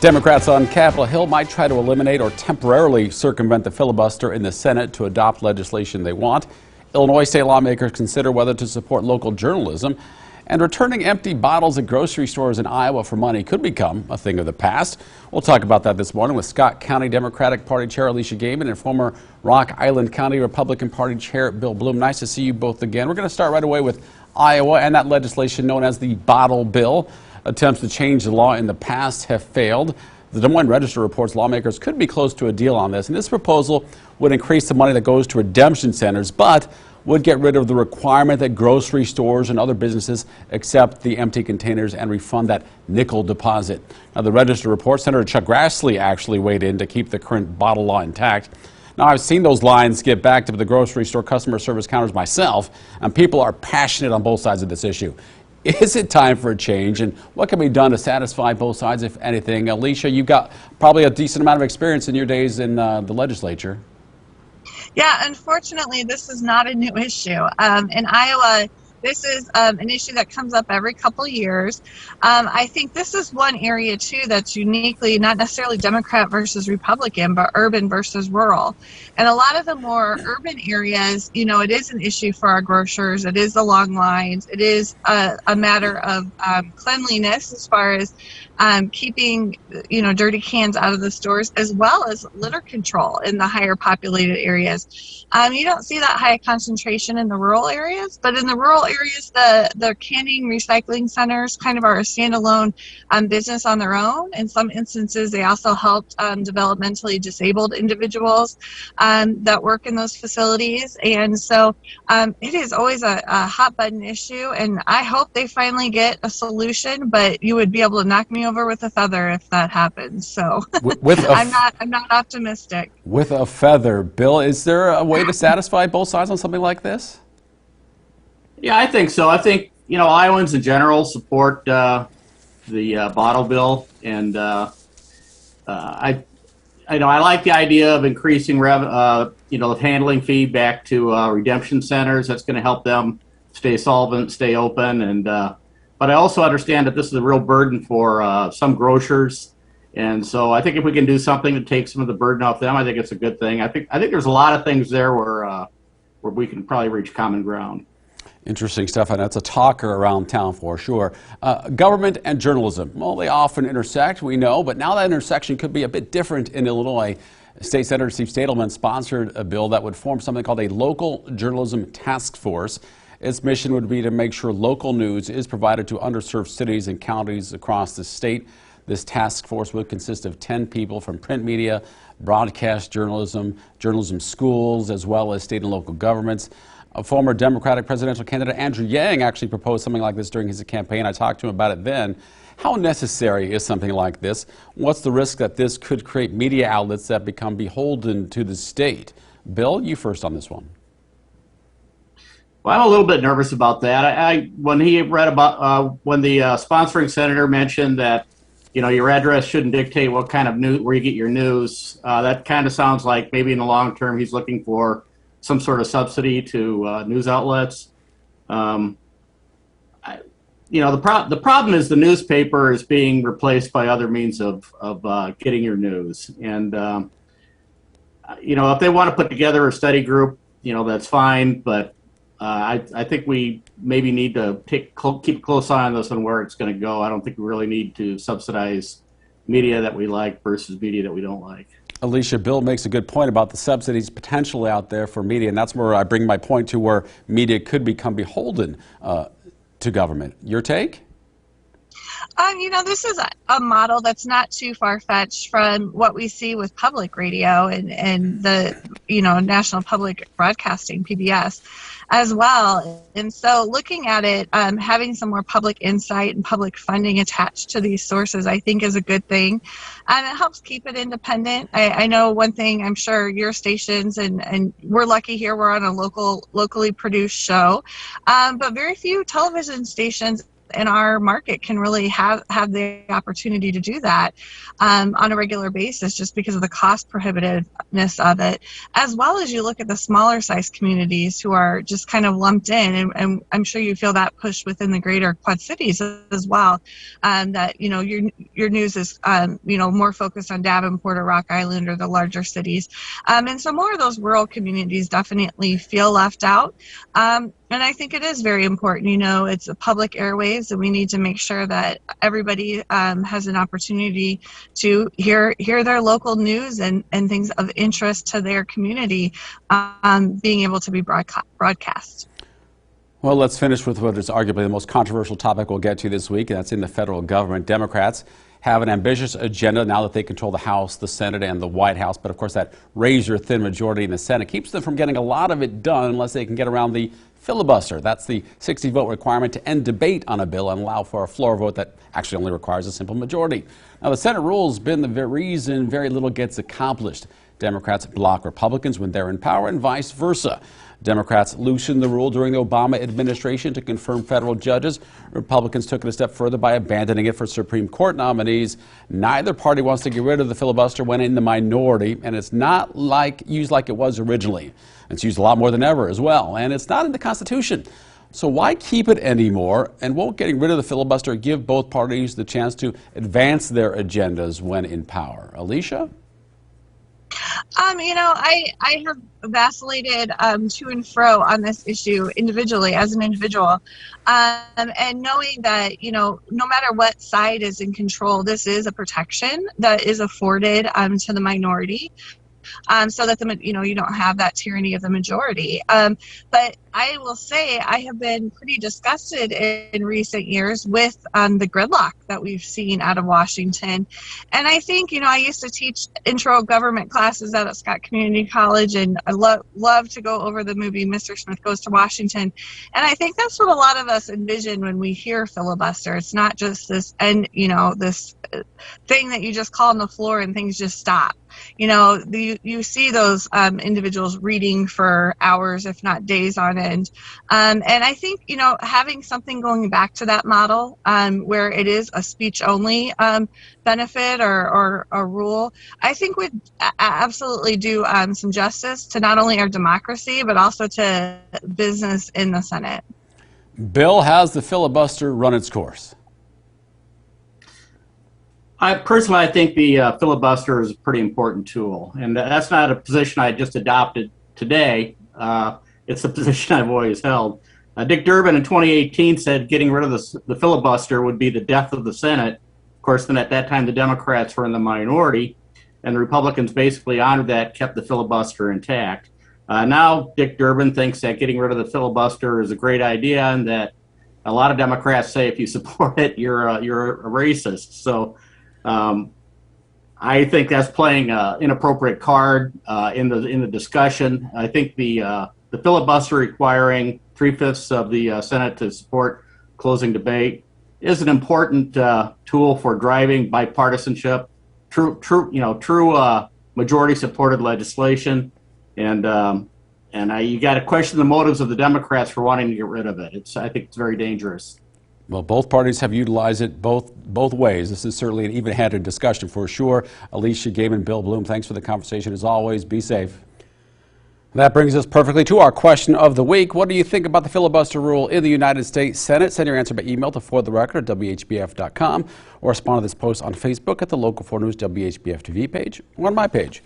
Democrats on Capitol Hill might try to eliminate or temporarily circumvent the filibuster in the Senate to adopt legislation they want. Illinois state lawmakers consider whether to support local journalism. And returning empty bottles at grocery stores in Iowa for money could become a thing of the past. We'll talk about that this morning with Scott County Democratic Party Chair Alicia Gaiman and former Rock Island County Republican Party Chair Bill Bloom. Nice to see you both again. We're going to start right away with Iowa and that legislation known as the bottle bill. Attempts to change the law in the past have failed. The Des Moines Register reports lawmakers could be close to a deal on this, and this proposal would increase the money that goes to redemption centers, but would get rid of the requirement that grocery stores and other businesses accept the empty containers and refund that nickel deposit. Now, the Register reports Senator Chuck Grassley actually weighed in to keep the current bottle law intact. Now, I've seen those lines get backed up at the grocery store customer service counters myself, and people are passionate on both sides of this issue. Is it time for a change, and what can be done to satisfy both sides, if anything? Alicia, you've got probably a decent amount of experience in your days in the legislature. Yeah, unfortunately, this is not a new issue. In Iowa, this is an issue that comes up every couple years. I think this is one area, too, that's uniquely not necessarily Democrat versus Republican, but urban versus rural. And a lot of the more urban areas, you know, it is an issue for our grocers. It is the long lines. It is a matter of cleanliness as far as keeping, you know, dirty cans out of the stores, as well as litter control in the higher populated areas. You don't see that high concentration in the rural areas, but in the rural areas, the canning recycling centers kind of are a standalone business on their own. In some instances, they also helped developmentally disabled individuals that work in those facilities. And so it is always a hot button issue, and I hope they finally get a solution, but you would be able to knock me over with a feather if that happens. So I'm not optimistic. With a feather. Bill, is there a way to satisfy both sides on something like this? Yeah, I think so. I think, you know, Iowans in general support the bottle bill, and I like the idea of increasing the handling fee back to redemption centers. That's going to help them stay solvent, stay open, and but I also understand that this is a real burden for some grocers, and so I think if we can do something to take some of the burden off them, I think it's a good thing. I think there's a lot of things there where we can probably reach common ground. Interesting stuff, and that's a talker around town for sure. Government and journalism, well, they often intersect, we know, but now that intersection could be a bit different in Illinois. State Senator Steve Stadelman sponsored a bill that would form something called a local journalism task force. Its mission would be to make sure local news is provided to underserved cities and counties across the state. This task force would consist of 10 people from print media, broadcast journalism, journalism schools, as well as state and local governments. A former Democratic presidential candidate, Andrew Yang, actually proposed something like this during his campaign. I talked to him about it then. How necessary is something like this? What's the risk that this could create media outlets that become beholden to the state? Bill, you first on this one. Well, I'm a little bit nervous about that. When he read about when the sponsoring senator mentioned that, you know, your address shouldn't dictate what kind of news, where you get your news, that kind of sounds like maybe in the long term he's looking for some sort of subsidy to news outlets. The problem is the newspaper is being replaced by other means of getting your news. And, if they want to put together a study group, that's fine. But I think we maybe need to keep a close eye on this and where it's going to go. I don't think we really need to subsidize media that we like versus media that we don't like. Alicia, Bill makes a good point about the subsidies potentially out there for media, and that's where I bring my point to where media could become beholden to government. Your take? This is a model that's not too far-fetched from what we see with public radio and the, National Public Broadcasting, PBS, as well. And so looking at it, having some more public insight and public funding attached to these sources, I think is a good thing. It helps keep it independent. I know one thing, I'm sure your stations, and we're lucky here, we're on a locally produced show, but very few television stations in our market can really have the opportunity to do that on a regular basis, just because of the cost prohibitiveness of it, as well as you look at the smaller size communities who are just kind of lumped in, and I'm sure you feel that push within the greater Quad Cities as well, that your news is more focused on Davenport or Rock Island or the larger cities, and so more of those rural communities definitely feel left out. And I think it is very important. It's a public airwaves, and we need to make sure that everybody has an opportunity to hear their local news and things of interest to their community being able to be broadcast. Well, let's finish with what is arguably the most controversial topic we'll get to this week, and that's in the federal government. Democrats have an ambitious agenda now that they control the House, the Senate, and the White House. But of course, that razor-thin majority in the Senate keeps them from getting a lot of it done unless they can get around the filibuster. That's the 60-vote requirement to end debate on a bill and allow for a floor vote that actually only requires a simple majority. Now, the Senate rule has been the reason very little gets accomplished. Democrats block Republicans when they're in power and vice versa. Democrats loosened the rule during the Obama administration to confirm federal judges. Republicans took it a step further by abandoning it for Supreme Court nominees. Neither party wants to get rid of the filibuster when in the minority, and it's not used like it was originally. It's used a lot more than ever as well, and it's not in the Constitution. So why keep it anymore? And won't getting rid of the filibuster give both parties the chance to advance their agendas when in power? Alicia? I have vacillated to and fro on this issue individually, as an individual, and knowing that, no matter what side is in control, this is a protection that is afforded to the minority. So that you don't have that tyranny of the majority. But I will say I have been pretty disgusted in recent years with the gridlock that we've seen out of Washington. And I think, I used to teach intro government classes out at Scott Community College, and I love to go over the movie Mr. Smith Goes to Washington. And I think that's what a lot of us envision when we hear filibuster. It's not just this this thing that you just call on the floor and things just stop. You see those individuals reading for hours, if not days on end. And I think, having something going back to that model where it is a speech-only benefit or a rule, I think would absolutely do some justice to not only our democracy, but also to business in the Senate. Bill, has the filibuster run its course? I think the filibuster is a pretty important tool, and that's not a position I just adopted today. It's a position I've always held. Dick Durbin in 2018 said getting rid of the filibuster would be the death of the Senate. Of course, then at that time, the Democrats were in the minority, and the Republicans basically honored that, kept the filibuster intact. Now, Dick Durbin thinks that getting rid of the filibuster is a great idea, and that a lot of Democrats say if you support it, you're a racist. So I think that's playing an inappropriate card in the discussion. I think the filibuster requiring 3/5 of the Senate to support closing debate is an important tool for driving bipartisanship, true majority supported legislation, and you got to question the motives of the Democrats for wanting to get rid of it. I think it's very dangerous. Well, both parties have utilized it both ways. This is certainly an even-handed discussion for sure. Alicia Gaiman, Bill Bloom, thanks for the conversation as always. Be safe. That brings us perfectly to our question of the week. What do you think about the filibuster rule in the United States Senate? Send your answer by email to fortherecord@whbf.com or respond to this post on Facebook at the Local 4 News WHBF TV page or on my page.